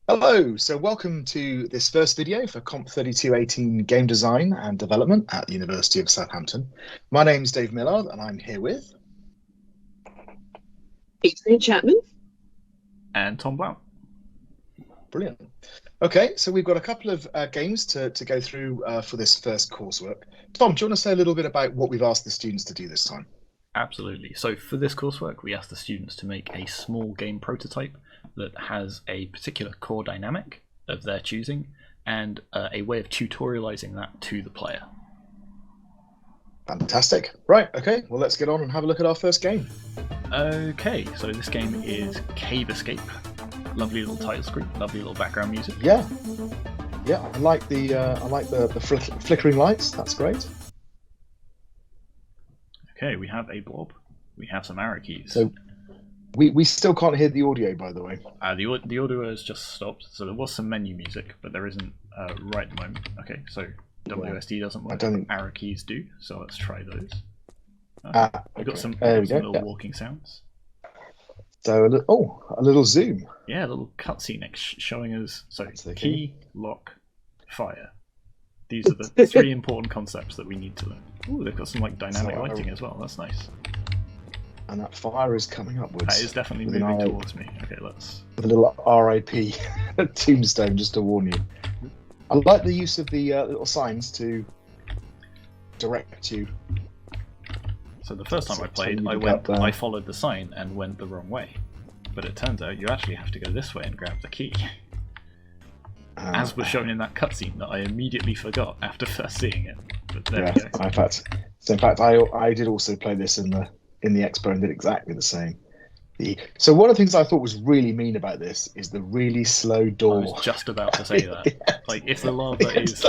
Hello, so welcome to this first video for COMP3218 Game Design and Development at the University of Southampton. My name's Dave Millard and I'm here with... Adrian Chapman. And Tom Blount. Brilliant. Okay, so we've got a couple of games to go through for this first coursework. Tom, do you want to say a little bit about what we've asked the students to do this time? Absolutely. So for this coursework, we asked the students to make a small game prototype that has a particular core dynamic of their choosing and a way of tutorializing that to the player. Fantastic. Right, okay, well let's get on and have a look at our first game. Okay, so this game is Cave Escape. Lovely little title screen, lovely little background music. Yeah, I like the flickering lights. That's great. Okay, we have a blob. We have some arrow keys. So we still can't hear the audio, by the way. The audio has just stopped, so there was some menu music, but there isn't right at the moment. Okay, so WSD doesn't work, but arrow keys do, so let's try those. We've got some little walking sounds. So, a little zoom. Yeah, a little cutscene showing us, so key, lock, fire. These are the three important concepts that we need to learn. Ooh, they've got some like dynamic lighting as well, that's nice. And that fire is coming upwards. That is definitely moving towards me. Okay, let's... With a little RIP tombstone, just to warn you. I like the use of the little signs to direct you. So the first time I played, I followed the sign and went the wrong way. But it turns out you actually have to go this way and grab the key. As was shown in that cutscene that I immediately forgot after first seeing it. But there we go. In fact, I did also play this in the expo and did exactly the same. So one of the things I thought was really mean about this is the really slow door. I was just about to say that. Yes. Like if the lava is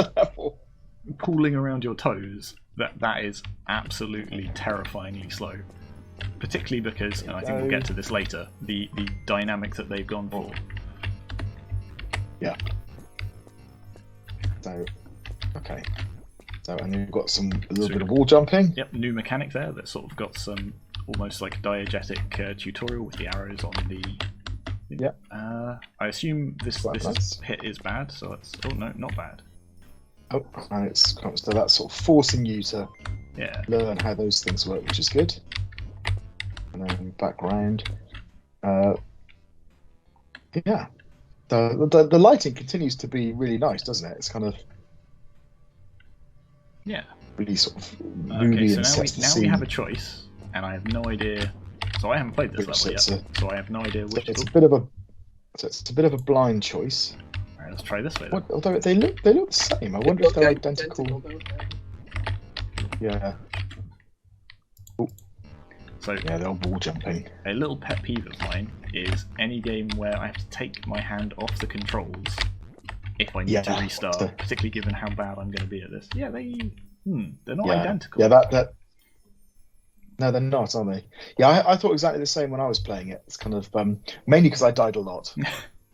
pooling around your toes, that is absolutely terrifyingly slow. Particularly because, and I think we'll get to this later, the dynamic that they've gone for. Yeah. So, okay. So, and we've got a little bit of wall jumping. Yep, new mechanic there that sort of got some almost like diegetic tutorial with the arrows on the... Yep. I assume this hit is bad, so that's... Oh no, not bad. Oh, and so that's sort of forcing you to learn how those things work, which is good. And then background. Yeah. The lighting continues to be really nice, doesn't it? It's kind of... Yeah. Really sort of moody and so now we have a choice, and I have no idea. So I haven't played this level yet, so I have no idea which. It's a bit of a blind choice. All right, let's try this way. Although they look the same. I wonder if they're identical. Yeah. Ooh. So yeah, they're all wall jumping. A little pet peeve of mine is any game where I have to take my hand off the controls if I need to restart, particularly given how bad I'm going to be at this. Yeah, they're not identical. Yeah, no, they're not, are they? Yeah, I thought exactly the same when I was playing it. It's kind of mainly because I died a lot.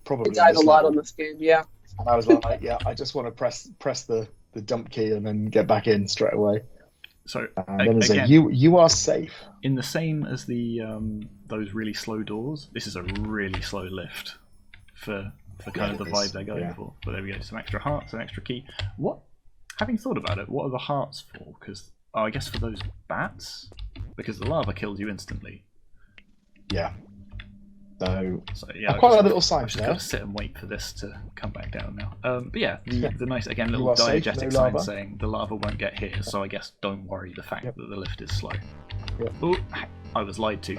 Probably I died a lot on this game, yeah. And I was like, I just want to press the jump key and then get back in straight away. So then again, you are safe. In the same as the those really slow doors, this is a really slow lift for kind of the vibe they're going for. But there we go, some extra hearts, an extra key. Having thought about it, what are the hearts for? Because I guess for those bats, because the lava kills you instantly. Yeah. So yeah, quite a little sign there. I've just got to sit and wait for this to come back down now. But yeah, the nice again little diegetic sign saying the lava won't get here. So I guess don't worry the fact that the lift is slow. Yep. Oh, I was lied to.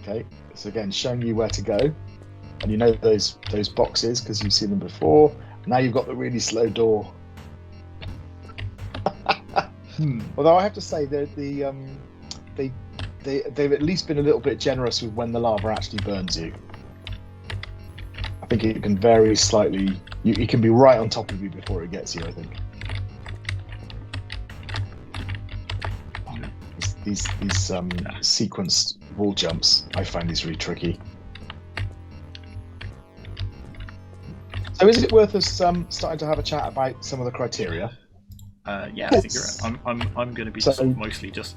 Okay, so again, showing you where to go, and you know those boxes because you've seen them before. Now you've got the really slow door. Although I have to say that they've at least been a little bit generous with when the lava actually burns you. I think it can vary slightly. It can be right on top of you before it gets you, I think. These sequenced wall jumps, I find these really tricky. So is it worth us starting to have a chat about some of the criteria? Yeah, I think you're right. I'm going to be mostly just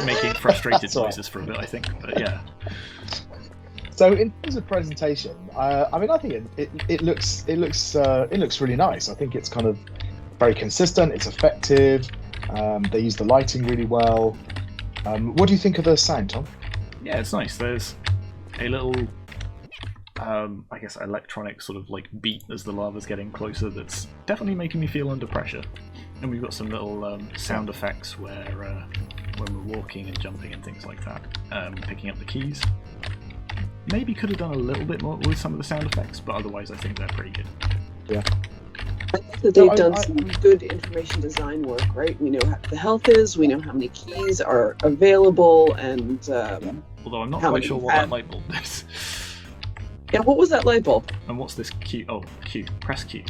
making frustrated noises for a bit, I think. But yeah. So in terms of presentation, I mean, I think it looks really nice. I think it's kind of very consistent. It's effective. They use the lighting really well. What do you think of the sound, Tom? Yeah, it's nice. There's a little, I guess, electronic sort of like beat as the lava's getting closer. That's definitely making me feel under pressure. And we've got some little sound effects where when we're walking and jumping and things like that, picking up the keys. Maybe could have done a little bit more with some of the sound effects, but otherwise I think they're pretty good. Yeah. I think that they've done some good information design work, right? We know how the health is, we know how many keys are available, and although I'm not quite sure what that light bulb is. Yeah, what was that light bulb? And what's this Q? Oh, Q. Press Q.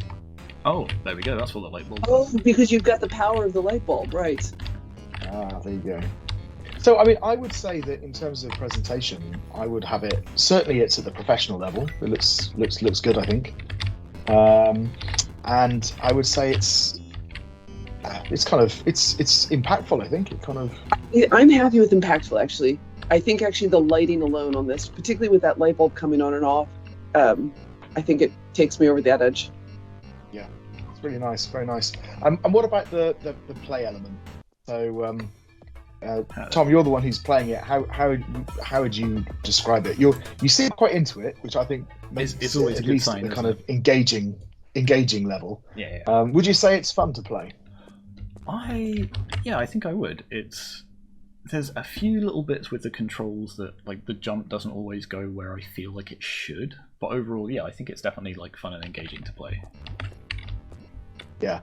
Oh, there we go. That's what the light bulb is. Oh, because you've got the power of the light bulb, right? Ah, there you go. So, I mean, I would say that in terms of presentation, I would have it. Certainly, it's at the professional level. It looks good, I think. And I would say it's impactful. I think it kind of. I'm happy with impactful, actually. I think actually the lighting alone on this, particularly with that light bulb coming on and off, I think it takes me over that edge. Yeah, it's really nice, very nice. And what about the play element? So, Tom, you're the one who's playing it. How would you describe it? You seem quite into it, which I think makes it's always at a good least sign, the kind of engaging level. Yeah. Would you say it's fun to play? I think I would. There's a few little bits with the controls that, like, the jump doesn't always go where I feel like it should, but overall, yeah, I think it's definitely like fun and engaging to play. Yeah.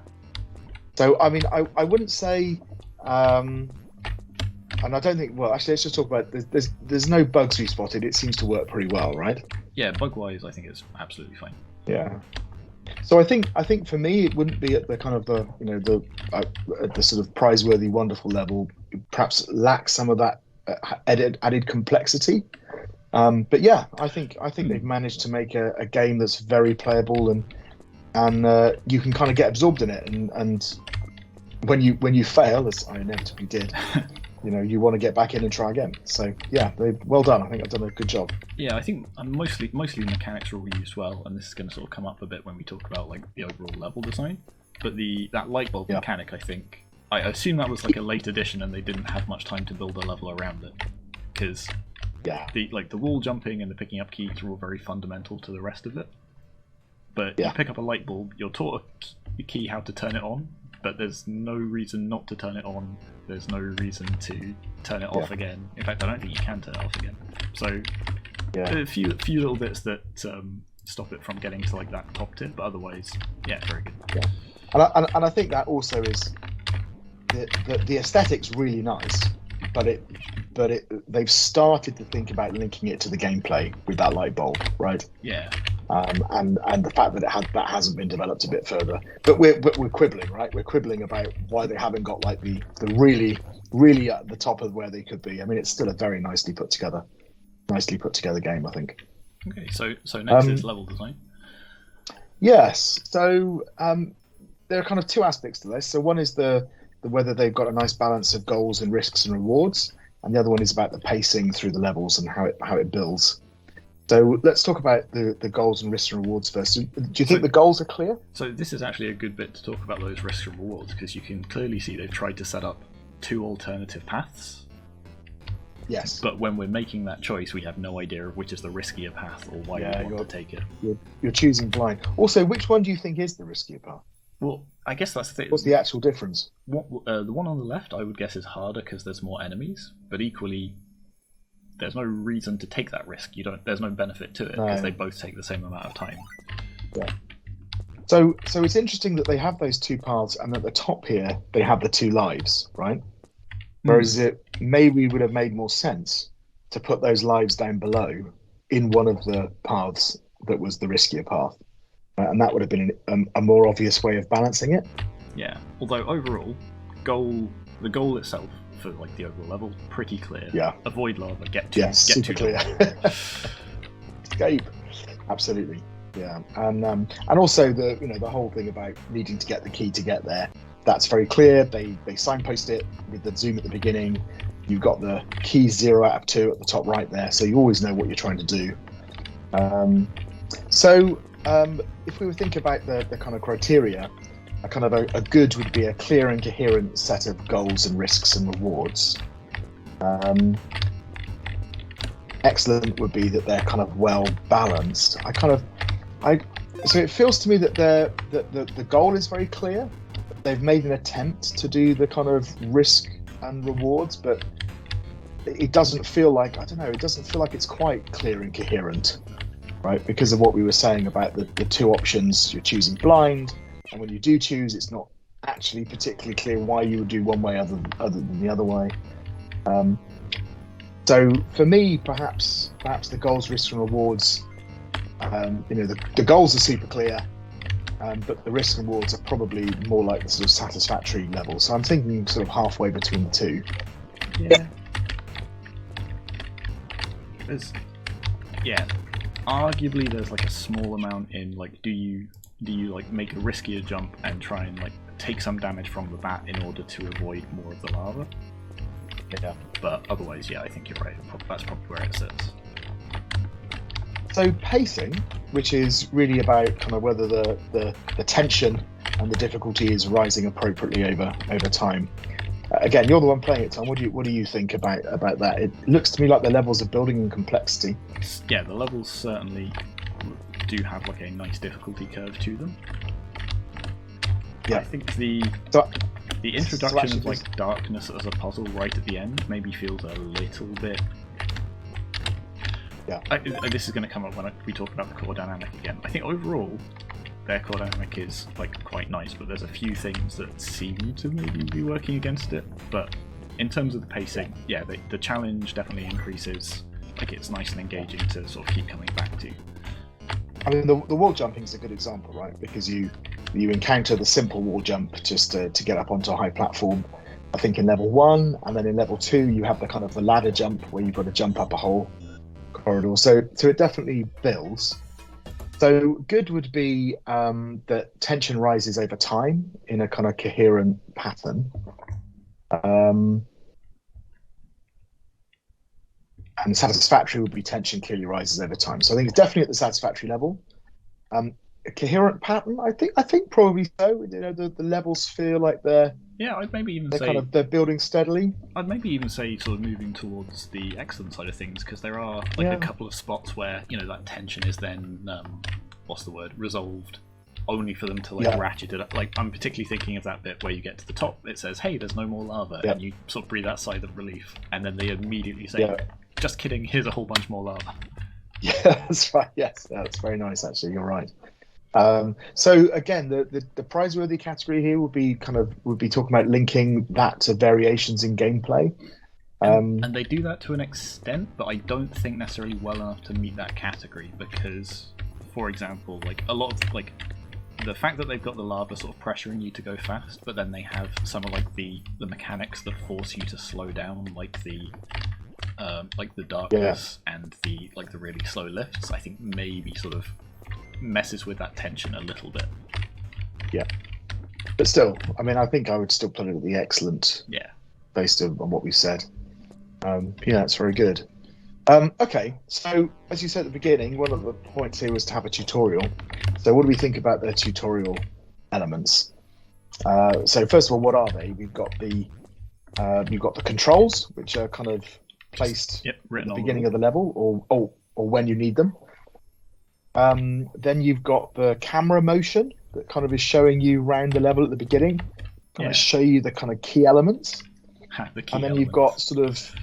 So I mean, I wouldn't say, and I don't think. Well, actually, let's just talk about. There's no bugs we spotted. It seems to work pretty well, right? Yeah, bug-wise, I think it's absolutely fine. Yeah. So I think for me it wouldn't be at the kind of the at the sort of prizeworthy, wonderful level. Perhaps lacks some of that added complexity. But yeah, I think they've managed to make a game that's very playable and you can kind of get absorbed in it. And when you fail, as I inevitably did, you want to get back in and try again. So yeah, well done. I think I've done a good job. Yeah, I think mostly the mechanics are all used well, and this is going to sort of come up a bit when we talk about like the overall level design. But that light bulb mechanic, I assume that was like a late addition, and they didn't have much time to build a level around it, because the wall jumping and the picking up keys are all very fundamental to the rest of it. But you pick up a light bulb, you're taught a key how to turn it on, but there's no reason not to turn it on. There's no reason to turn it off again. In fact, I don't think you can turn it off again. So a few little bits that stop it from getting to like that top tip, but otherwise, yeah, very good. Yeah, and I think that also is the aesthetics really nice, but they've started to think about linking it to the gameplay with that light bulb, right? Yeah. And the fact that that hasn't been developed a bit further, but we're quibbling, right? We're quibbling about why they haven't got like the really at the top of where they could be. I mean, it's still a very nicely put together game, I think. Okay, so next is level design. Yes, so there are kind of two aspects to this. So one is the whether they've got a nice balance of goals and risks and rewards, and the other one is about the pacing through the levels and how it builds. So let's talk about the goals and risks and rewards first. Do you think the goals are clear? So this is actually a good bit to talk about those risks and rewards, because you can clearly see they've tried to set up two alternative paths. Yes. But when we're making that choice, we have no idea of which is the riskier path or why we want to take it. You're choosing blind. Also, which one do you think is the riskier path? Well, I guess that's the thing. What's the actual difference? The one on the left, I would guess, is harder because there's more enemies, but equally, there's no reason to take that risk. There's no benefit to it because they both take the same amount of time. Yeah. So it's interesting that they have those two paths, and at the top here they have the two lives, right? Whereas it maybe would have made more sense to put those lives down below in one of the paths that was the riskier path, and that would have been a more obvious way of balancing it. Yeah. Although overall, the goal itself for like the overall level, pretty clear. Yeah. Avoid lava. Get to super clear. Escape. Absolutely. Yeah. And also the whole thing about needing to get the key to get there. That's very clear. They signpost it with the zoom at the beginning. You've got the key 0 out of 2 at the top right there, so you always know what you're trying to do. If we were thinking about the kind of criteria, a good would be a clear and coherent set of goals and risks and rewards. Excellent would be that they're kind of well balanced. So it feels to me that the goal is very clear. They've made an attempt to do the kind of risk and rewards, but it doesn't feel like, I don't know, it doesn't feel like it's quite clear and coherent, right? Because of what we were saying about the two options, you're choosing blind, and when you do choose, it's not actually particularly clear why you would do one way other than the other way. So for me, perhaps the goals, risks, and rewards, the goals are super clear, but the risks and rewards are probably more like the sort of satisfactory level. So I'm thinking sort of halfway between the two. Yeah. Arguably there's like a small amount in like, do you like make a riskier jump and try and like take some damage from the bat in order to avoid more of the lava? Yeah. But otherwise, yeah, I think you're right. That's probably where it sits. So pacing, which is really about kind of whether the tension and the difficulty is rising appropriately over time. Again, you're the one playing it, Tom. What do you think about that? It looks to me like the levels are building in complexity. Yeah, the levels certainly do have like a nice difficulty curve to them. Yeah. I think the introduction of like darkness as a puzzle right at the end maybe feels a little bit. Yeah. This is going to come up when we talk about the core dynamic again. I think overall their core dynamic is like quite nice, but there's a few things that seem to maybe be working against it. But in terms of the pacing, yeah, the challenge definitely increases. Like it's nice and engaging to sort of keep coming back to. I mean, the wall jumping is a good example, right? Because you encounter the simple wall jump just to get up onto a high platform. I think in level 1, and then in level 2 you have the kind of the ladder jump where you've got to jump up a whole corridor. So it definitely builds. So good would be that tension rises over time in a kind of coherent pattern. And satisfactory would be tension clearly rises over time. So I think it's definitely at the satisfactory level. A coherent pattern, I think probably so. The levels feel like they're I'd maybe even say they're building steadily. I'd maybe even say sort of moving towards the excellent side of things, because there are like a couple of spots where that tension is then resolved, only for them to ratchet it up. Like I'm particularly thinking of that bit where you get to the top, it says, "Hey, there's no more lava," and you sort of breathe that sigh of relief, and then they immediately say, "Just kidding, here's a whole bunch more lava." Yeah, that's right. Yes, that's very nice. Actually, you're right. So again, the prize-worthy category here would be talking about linking that to variations in gameplay. And they do that to an extent, but I don't think necessarily well enough to meet that category because, for example, like a lot of like the fact that they've got the lava sort of pressuring you to go fast, but then they have some of like the mechanics that force you to slow down, like the darkness and the really slow lifts. I think maybe sort of messes with that tension a little bit. Yeah, but still, I mean, I think I would still put it at the excellent. Yeah, based on what we said. It's very good. Okay, so as you said at the beginning, one of the points here was to have a tutorial. So what do we think about the tutorial elements? So first of all, what are they? We've got the controls, which are kind of placed at the beginning of the level, or when you need them. Then you've got the camera motion that kind of is showing you around the level at the beginning, show you the kind of key elements. And then you've got sort of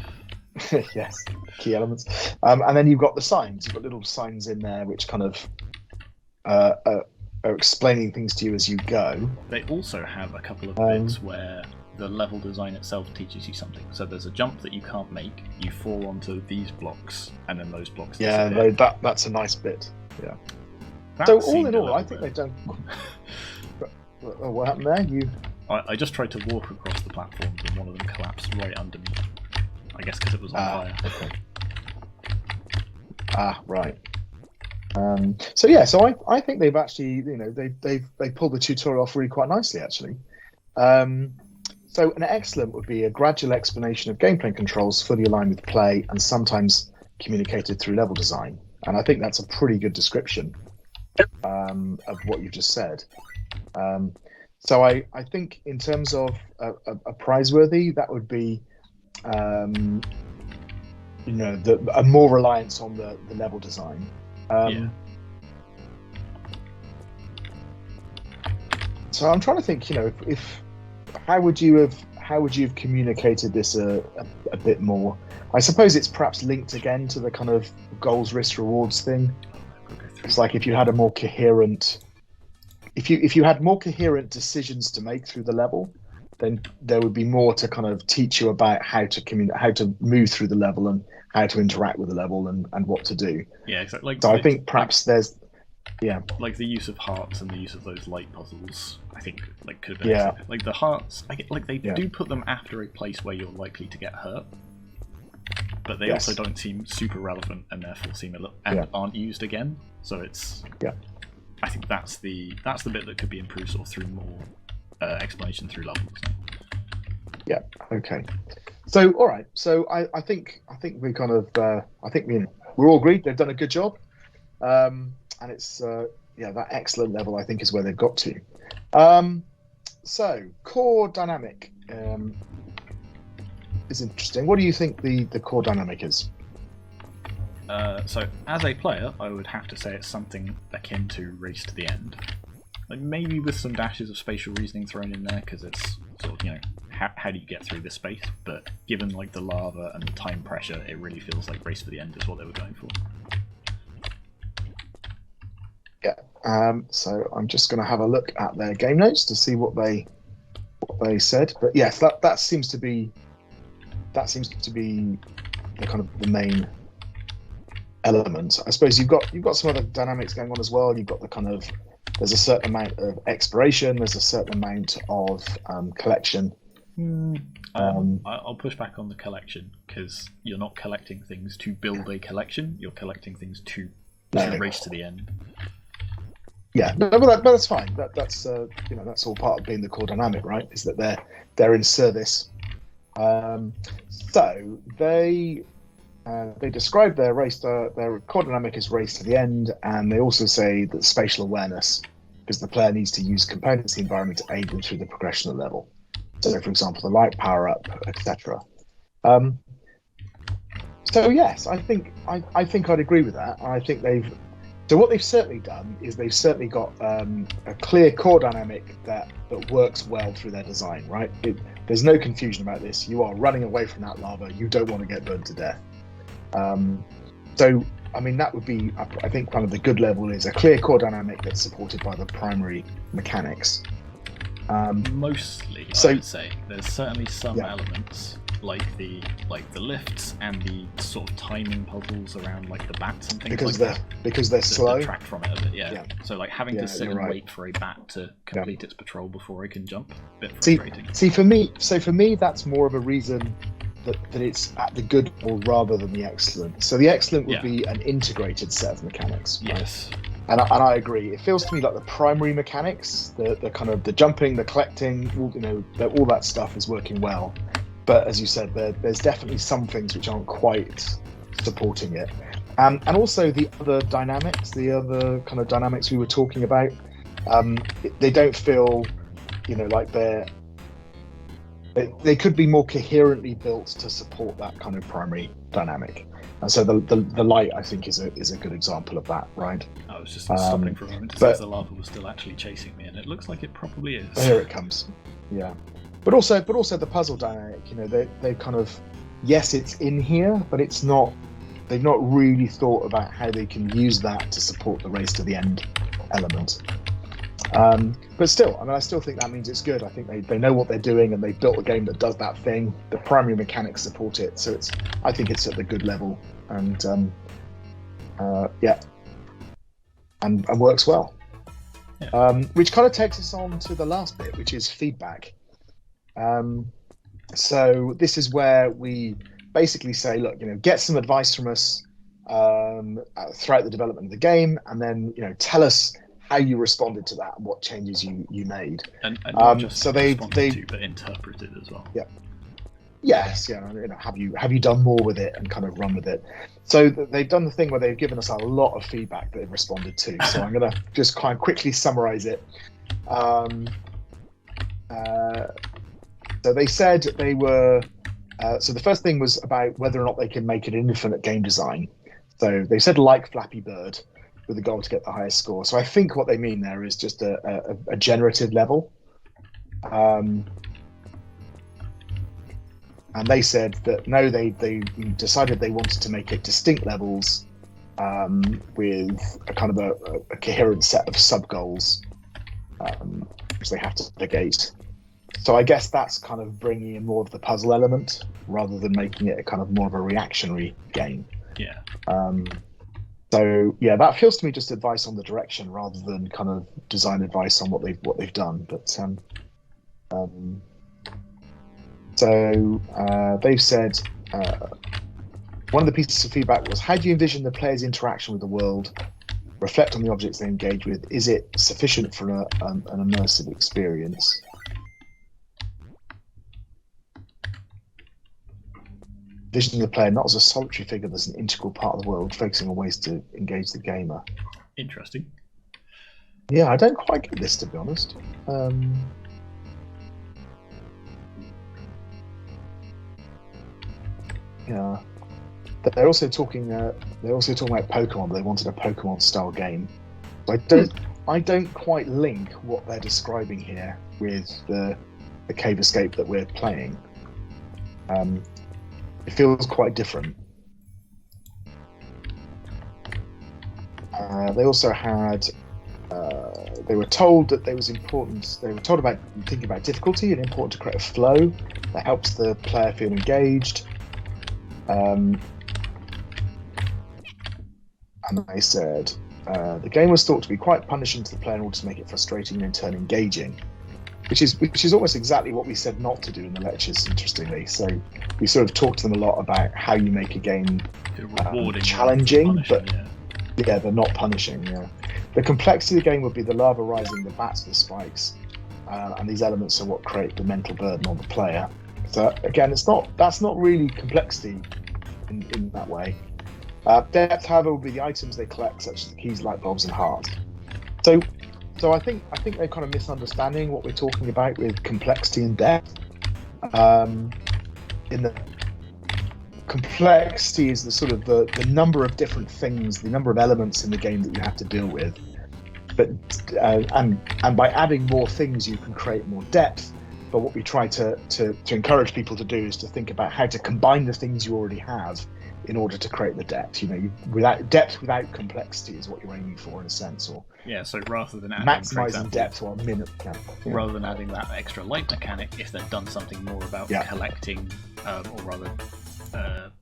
key elements. And then you've got the signs. You've got little signs in there which kind of are explaining things to you as you go. They also have a couple of bits where the level design itself teaches you something. So there's a jump that you can't make. You fall onto these blocks, and then those blocks disappear. That's a nice bit. Yeah. That so all in all, I think they've done. What happened there? I just tried to walk across the platforms, and one of them collapsed right under me. I guess because it was on fire. Okay. Right. So I think they've actually, they pulled the tutorial off really quite nicely, actually. So an excellent would be a gradual explanation of gameplay controls fully aligned with play and sometimes communicated through level design. And I think that's a pretty good description of what you've just said. So I think in terms of a prizeworthy, that would be, a more reliance on the level design. So I'm trying to think, if how would you have communicated this a bit more? I suppose it's perhaps linked again to the kind of goals, risks, rewards thing. It's like if you had a more coherent, if you had more coherent decisions to make through the level, then there would be more to kind of teach you about how to move through the level and how to interact with the level and what to do. Yeah, exactly. So I think perhaps there's, like the use of hearts and the use of those light puzzles. I think could have been like the hearts. They do put them after a place where you're likely to get hurt, but they also don't seem super relevant and therefore seem aren't used again. So it's I think that's the bit that could be improved sort of through more explanation through levels. Yeah. Okay. So all right. So I think we kind of we're all agreed they've done a good job, and it's that excellent level I think is where they've got to. So core dynamic is interesting. What do you think the core dynamic is? So as a player, I would have to say it's something akin to Race to the End. Like maybe with some dashes of spatial reasoning thrown in there, because it's sort of, how do you get through this space? But given like the lava and the time pressure, it really feels like Race to the End is what they were going for. Yeah. So I'm just going to have a look at their game notes to see what they said. But yes, that seems to be the kind of the main element. I suppose you've got some other dynamics going on as well. You've got the kind of, there's a certain amount of exploration, there's a certain amount of collection. I'll push back on the collection, because you're not collecting things to build a collection, you're collecting things to race to the end. Yeah, but that's fine. That's that's all part of being the core dynamic, right? Is that they're in service. So they describe their core dynamic as race to the end, and they also say that spatial awareness, because the player needs to use components of the environment to aid them through the progression of the level. So, for example, the light power up, etc. So yes, I think I'd agree with that. I think what they've certainly done is they've certainly got a clear core dynamic that works well through their design, right? There's no confusion about this. You are running away from that lava. You don't want to get burned to death. So, I mean, that would be, I think, kind of the good level is a clear core dynamic that's supported by the primary mechanics. Mostly, I would say. There's certainly some elements, like the lifts and the sort of timing puzzles around like the bats and things because they're slow. Detract from it a bit, yeah. So like having to sit and wait for a bat to complete its patrol before it can jump, a bit frustrating. See, for me, that's more of a reason that it's at the good level rather than the excellent. So the excellent would be an integrated set of mechanics. Yes. Right? And I agree. It feels to me like the primary mechanics, the kind of the jumping, the collecting, all that stuff is working well. But as you said, there's definitely some things which aren't quite supporting it. And also the other dynamics, the other kind of dynamics we were talking about, they don't feel, like they could be more coherently built to support that kind of primary dynamic. And so the light, I think, is a good example of that, right? I was just stopping for a moment to see if the lava was still actually chasing me, and it looks like it probably is. Here it comes. Yeah. But also the puzzle dynamic, they kind of, yes, it's in here, but it's not. They've not really thought about how they can use that to support the race to the end element. But still, I still think that means it's good. I think they know what they're doing, and they built a game that does that thing. The primary mechanics support it, so I think it's at the good level, and and works well. Yeah. Which kind of takes us on to the last bit, which is feedback. So this is where we basically say, look, get some advice from us throughout the development of the game, and then tell us how you responded to that and what changes you made. And not just responded to, but interpreted as well. Yeah. Yes, yeah. You know, have you done more with it and kind of run with it? So they've done the thing where they've given us a lot of feedback that they've responded to. So I'm going to just kind of quickly summarize it. So they said they were. So the first thing was about whether or not they can make an infinite game design. So they said like Flappy Bird, with the goal to get the highest score. So I think what they mean there is just a generative level. And they said that no, they decided they wanted to make it distinct levels with a kind of a coherent set of sub goals, which they have to navigate. So I guess that's kind of bringing in more of the puzzle element rather than making it a kind of more of a reactionary game. Yeah. So yeah, that feels to me just advice on the direction rather than kind of design advice on what they've done. But so they've said one of the pieces of feedback was, how do you envision the player's interaction with the world? Reflect on the objects they engage with. Is it sufficient for an immersive experience? Envisioning the player not as a solitary figure, but as an integral part of the world, focusing on ways to engage the gamer. Interesting. Yeah, I don't quite get this, to be honest. Yeah, they're also talking about Pokemon. They wanted a Pokemon-style game. I don't quite link what they're describing here with the cave escape that we're playing. It feels quite different. They also had. They were told that there was important. They were told about thinking about difficulty and important to create a flow that helps the player feel engaged. And they said the game was thought to be quite punishing to the player in order to make it frustrating and in turn engaging, which is almost exactly what we said not to do in the lectures. Interestingly, so we sort of talked to them a lot about how you make a game rewarding, challenging, but yeah, they're not punishing. Yeah, the complexity of the game would be the lava rising, the bats, the spikes, and these elements are what create the mental burden on the player. So again, that's not really complexity in that way. Depth, however, will be the items they collect, such as the keys, light bulbs, and hearts. So I think they're kind of misunderstanding what we're talking about with complexity and depth. In the complexity is the sort of the number of different things, the number of elements in the game that you have to deal with. But and by adding more things, you can create more depth. But what we try to encourage people to do is to think about how to combine the things you already have in order to create the depth. You know, without complexity is what you're aiming for in a sense. Or yeah, so rather than adding, maximizing depth or rather than adding that extra light mechanic, if they've done something more about collecting, or rather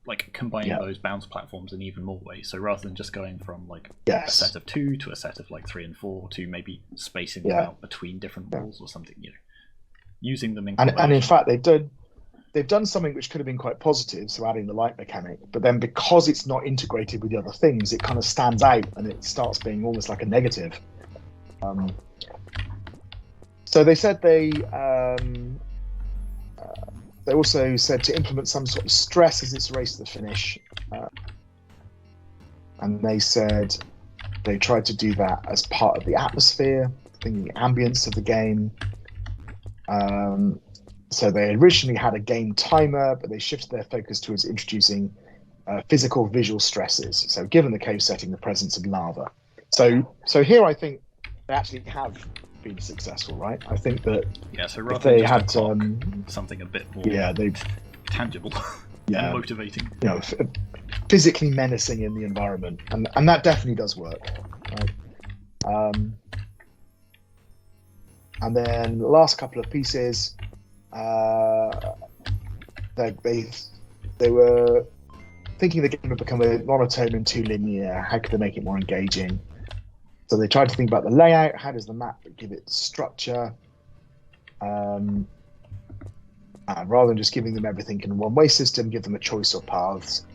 like combining those bounce platforms in even more ways. So rather than just going from like a set of 2 to a set of like 3 and 4 to maybe spacing them out between different walls or something, you know, using them in and in fact they've done something which could have been quite positive, so adding the light mechanic, but then because it's not integrated with the other things, it kind of stands out and it starts being almost like a negative. So they said they also said to implement some sort of stress as it's a race to the finish, and they said they tried to do that as part of the atmosphere, the ambience of the game. So they originally had a game timer, but they shifted their focus towards introducing physical visual stresses. So given the cave setting, the presence of lava. So here I think they actually have been successful, right? I think that so rather if they than had something a bit more they've tangible and motivating, you know, physically menacing in the environment, and that definitely does work, right? And then the last couple of pieces, they were thinking the game would become a monotone and too linear. How could they make it more engaging? So they tried to think about the layout. How does the map give it structure? And rather than just giving them everything in a one-way system, give them a choice of paths.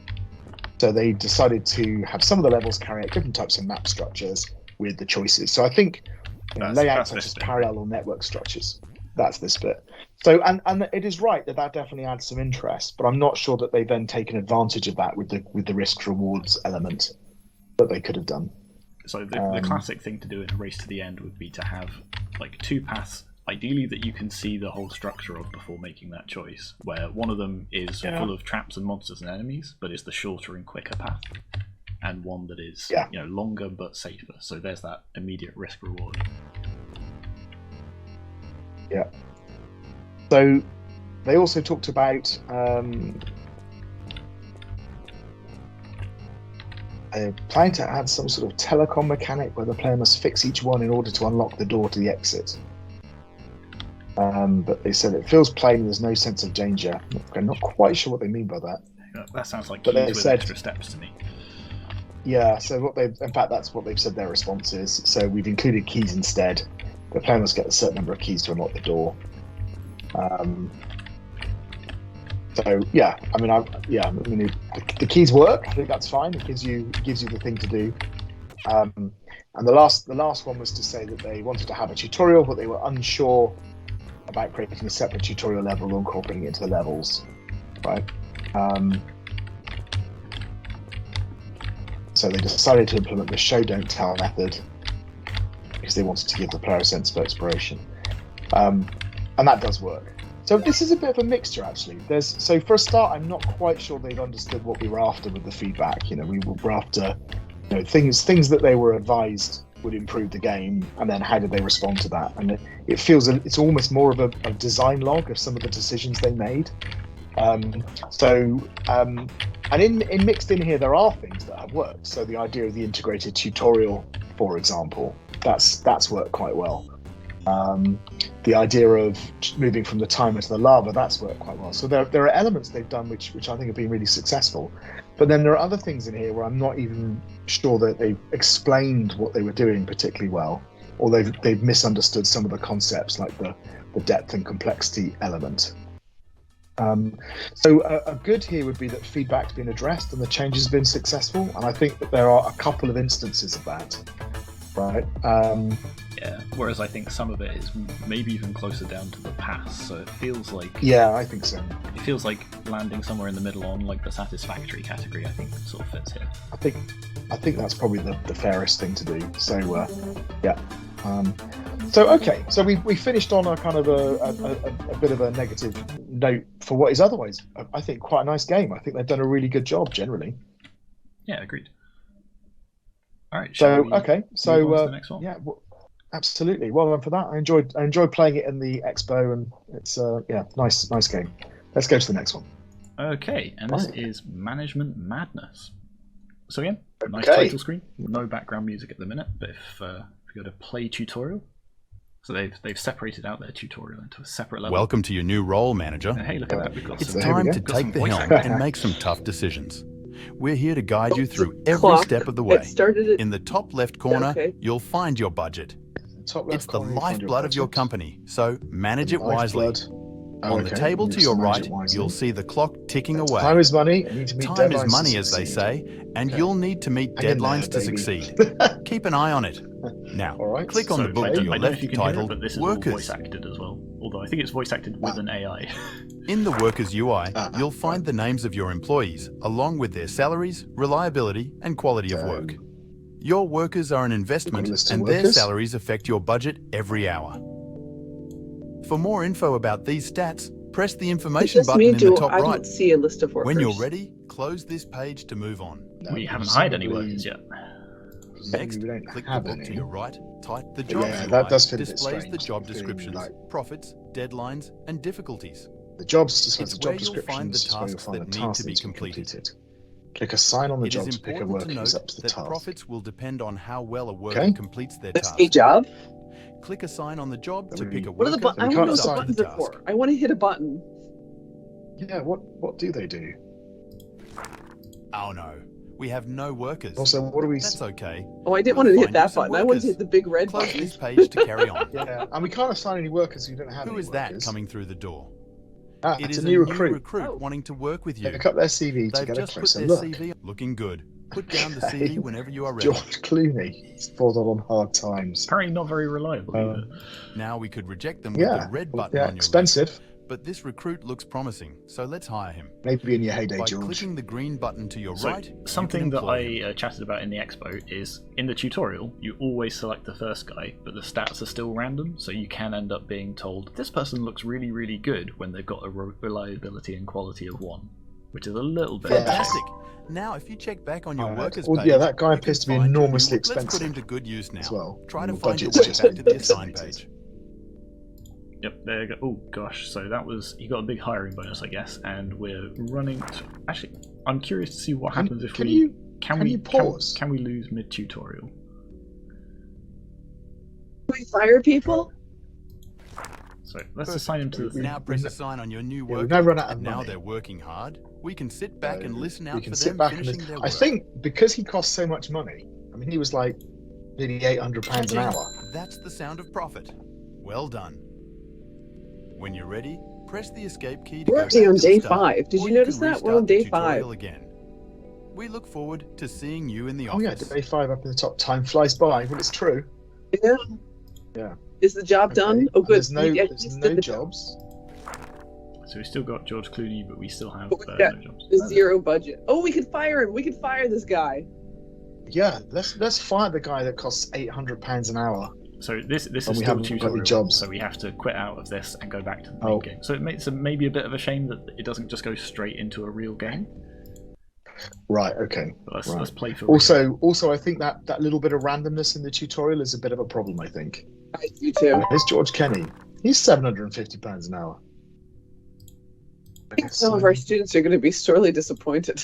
So they decided to have some of the levels carry out different types of map structures with the choices. So I think layouts such as parallel or network structures. That's this bit. So, and it is right that definitely adds some interest, but I'm not sure that they've then taken advantage of that with the risk rewards element that they could have done. So the classic thing to do in a race to the end would be to have like two paths, ideally that you can see the whole structure of before making that choice, where one of them is full of traps and monsters and enemies, but is the shorter and quicker path, and one that is longer but safer. So there's that immediate risk reward. Yeah. So they also talked about planning to add some sort of telecom mechanic where the player must fix each one in order to unlock the door to the exit. But they said it feels plain and there's no sense of danger. I'm not quite sure what they mean by that. That sounds like keys with extra steps to me. Yeah, so in fact that's what they've said their response is. So we've included keys instead. The player must get a certain number of keys to unlock the door. So yeah, the keys work. I think that's fine. It gives you the thing to do. And the last one was to say that they wanted to have a tutorial, but they were unsure about creating a separate tutorial level or incorporating it into the levels, right? So they decided to implement the show don't tell method because they wanted to give the player a sense of exploration, and that does work. So this is a bit of a mixture, actually. So for a start, I'm not quite sure they've understood what we were after with the feedback. We were after things that they were advised would improve the game, and then how did they respond to that? And it feels it's almost more of a design log of some of the decisions they made. And in mixed in here, there are things that have worked. So the idea of the integrated tutorial, for example, that's worked quite well. The idea of moving from the timer to the lava, that's worked quite well. So there are elements they've done which I think have been really successful. But then there are other things in here where I'm not even sure that they've explained what they were doing particularly well, or they've misunderstood some of the concepts, like the depth and complexity element. So a good here would be that feedback's been addressed and the changes have been successful, and I think that there are a couple of instances of that, right? Yeah, whereas I think some of it is maybe even closer down to the pass, so it feels like... Yeah, I think so. It feels like landing somewhere in the middle on like the satisfactory category, I think sort of fits here. I think that's probably the fairest thing to do. So, yeah. So, okay, so we finished on a kind of a bit of a negative note for what is otherwise, I think, quite a nice game. I think they've done a really good job, generally. Yeah, agreed. All right, so, okay, so, move on to the next one? Yeah, absolutely. Well done for that. I enjoyed playing it in the expo, and it's nice game. Let's go to the next one. Okay, and this is Management Madness. So again, nice title screen. No background music at the minute, but if we go to play tutorial, so they've separated out their tutorial into a separate level. Welcome to your new role, manager. And hey, look at that. We've got it's time to take the helm and make some tough decisions. We're here to guide you through every step of the way. In the top left corner, you'll find your budget. It's the lifeblood of your company, so manage it wisely. On the table to your right, you'll see the clock ticking away. Time is money. You need to meet Time is money, as they say, and you'll need to meet deadlines to succeed. Keep an eye on it. Now, click on the book to your left titled but this is Workers. all voice acted as well, although I think it's voice acted with an AI. In the Workers UI, you'll find the names of your employees, along with their salaries, reliability, and quality of work. Your workers are an investment, and their salaries affect your budget every hour. For more info about these stats, press the information button in the top right. I don't see a list of workers. When you're ready, close this page to move on. We haven't hired any workers yet. Next, click the book to your right, type the jobs UI, that does fit displays the job descriptions, profits, deadlines, and difficulties. The jobs it's the job where you'll find the tasks that need to be completed. Click assign on the job to pick a worker who's up to the task. Profits will depend on how well a worker completes their task. A job? Click assign on the job to pick a worker. What I want to know what the buttons are for. I want to hit a button. Yeah, what do they do? Oh no, we have no workers. Also, what do we... That's okay. Oh, I didn't want to hit that button. I wanted to hit the big red button. Close this page to carry on. Yeah, and we can't assign any workers who don't have Who is that coming through the door? It is a new recruit wanting to work with you. Pick up their CV to get a closer look. Looking good. Put down the CV whenever you are ready. George Clooney falls on hard times. Apparently not very reliable either. Now we could reject them with the red button on your expensive. list. But this recruit looks promising, so let's hire him. Maybe in your heyday, By George. clicking the green button to your right, something that I chatted about in the expo is, in the tutorial, you always select the first guy, but the stats are still random, so you can end up being told, this person looks really, really good when they've got a reliability and quality of 1, which is a little bit... Fantastic! Now, if you check back on your workers page... Yeah, that guy appears to be enormously expensive. Let's put him to good use now. As well. Try to find your way back to the assign page. Yep, there you go. Oh gosh, so that was, he got a big hiring bonus, I guess, and we're running. Actually, I'm curious to see what happens if can we pause? Can we lose mid-tutorial? We fire people? So let's assign him to the thing. Now press assign on your new worker. We've now run out of now money. they're working hard. We can sit back and listen out we can for sit them back finishing and their I work. think because he costs so much money, I mean, he was like nearly £800 an hour. That's the sound of profit. Well done. When you're ready, press the escape key to We're go actually back on to the day start, 5. Did or you notice can that? We're on restart the day tutorial 5. Again. We look forward to seeing you in the Oh yeah, office. day 5 up in the top. Time flies by. Well, it's true. Yeah. Yeah. Is the job done? Oh, good. There's no jobs. So we still got George Clooney, but we still have no jobs. There's 0 budget. Oh, we could fire him. We could fire this guy. Yeah, let's fire the guy that costs £800 an hour. So this is we still haven't got any tutorial, jobs. so we have to quit out of this and go back to the main game. So it makes maybe a bit of a shame that it doesn't just go straight into a real game. Right. Okay. But let's play for real. Also, I think that little bit of randomness in the tutorial is a bit of a problem. I think. I do too. There's George Kenny. He's £750 an hour. I think some of our students are going to be sorely disappointed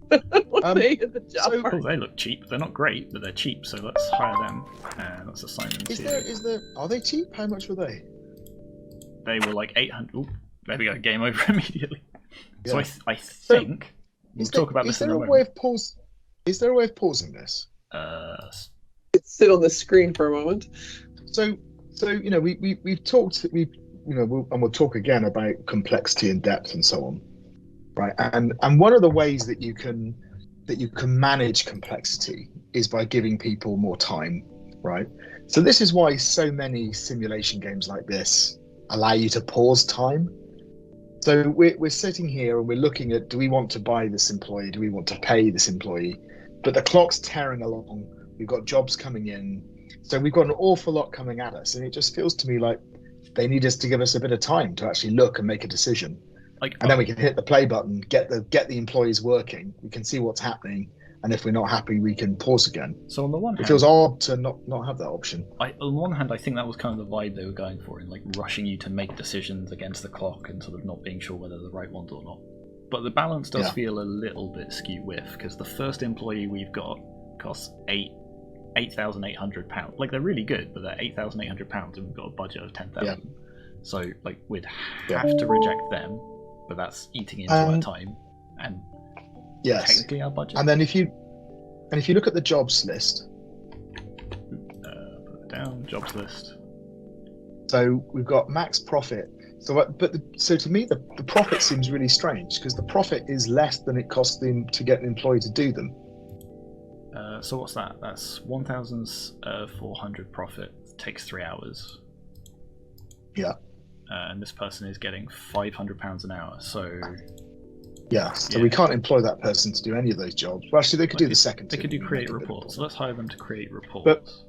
when they hit the job market. Oh, they look cheap. They're not great, but they're cheap. So let's hire them and let's assign them to. Are they cheap? How much were they? They were like 800. Ooh, there we go. Game over immediately. Yeah. So I think we'll talk about this in a moment. Is there a way of pausing this? Sit on the screen for a moment. So you know we've talked we'll talk again about complexity and depth and so on, right? And one of the ways that you can manage complexity is by giving people more time, right? So this is why so many simulation games like this allow you to pause time. So we're sitting here and we're looking at, do we want to buy this employee? Do we want to pay this employee? But the clock's tearing along. We've got jobs coming in. So we've got an awful lot coming at us. And it just feels to me like they need us to give us a bit of time to actually look and make a decision. And then we can hit the play button, get the employees working. We can see what's happening. And if we're not happy, we can pause again. So on the one hand, it feels odd to not have that option. On one hand, I think that was kind of the vibe they were going for, in like rushing you to make decisions against the clock and sort of not being sure whether they're the right ones or not. But the balance does feel a little bit skew with, because the first employee we've got costs £8,800. Like, they're really good, but they're £8,800 and we've got a budget of 10,000. Yeah. So like we'd have to reject them, but that's eating into our time and technically our budget. And then if you look at the jobs list, put it down, jobs list. So we've got max profit. So to me, the profit seems really strange, because the profit is less than it costs them to get an employee to do them. So what's that? That's 1,400 profit. Takes 3 hours. Yeah. And this person is getting £500 an hour. So. Yeah. So we can't employ that person to do any of those jobs. Well, actually, they could do the second. They could do create reports. So let's hire them to create reports.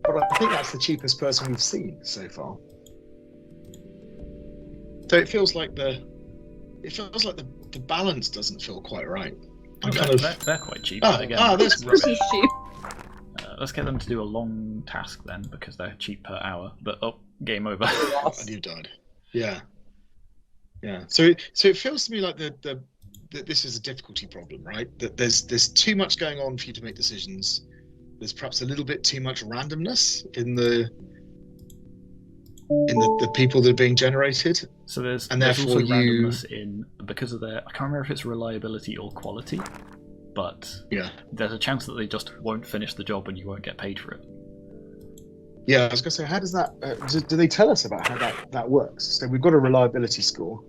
But I think that's the cheapest person we've seen so far. So it feels like the balance doesn't feel quite right. They're quite cheap. That's person's cheap. Let's get them to do a long task then, because they're cheap per hour. But game over. And you died. Yeah. So it feels to me like that this is a difficulty problem, right? That there's too much going on for you to make decisions. There's perhaps a little bit too much randomness in the people that are being generated. So there's also randomness in, because of their, I can't remember if it's reliability or quality, but there's a chance that they just won't finish the job and you won't get paid for it. Yeah, I was going to say, how does that, do they tell us about how that works? So we've got a reliability score.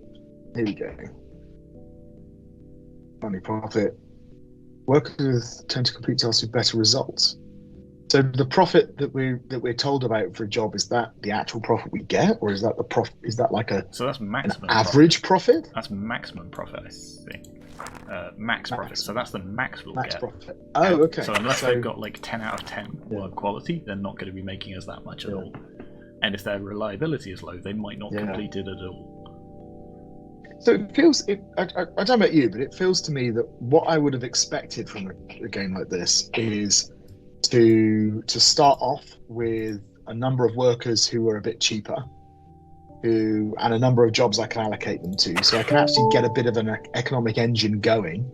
Here we go. Money profit. Workers tend to complete tasks with better results. So the profit that we're told about for a job, is that the actual profit we get, or is that the profit? Is that like so that's maximum an average profit? That's maximum profit, I think. Max profit. So that's the max we'll get. Profit. Oh, okay. So unless they've got like 10 out of 10 work quality, they're not going to be making us that much at all. And if their reliability is low, they might not complete it at all. So it feels, I don't know about you, but it feels to me that what I would have expected from a game like this is to start off with a number of workers who are a bit cheaper, and a number of jobs I can allocate them to, so I can actually get a bit of an economic engine going,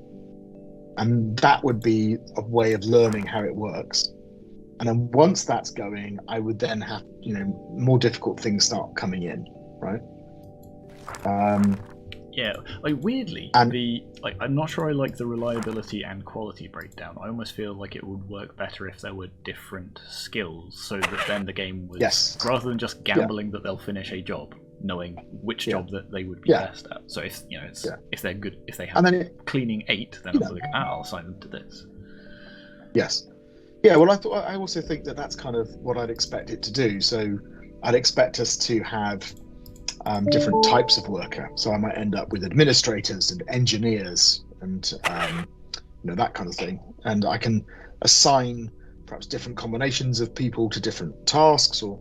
and that would be a way of learning how it works. And then once that's going, I would then have, more difficult things start coming in, right? Yeah, like weirdly, I'm not sure I like the reliability and quality breakdown. I almost feel like it would work better if there were different skills, so that then the game was rather than just gambling that they'll finish a job, knowing which job that they would be best at. So if if they're good, if they have cleaning 8, then I'm like, I'll assign them to this. Yes. Yeah. Well, I also think that that's kind of what I'd expect it to do. So I'd expect us to have different types of worker. So I might end up with administrators and engineers and that kind of thing. And I can assign perhaps different combinations of people to different tasks, or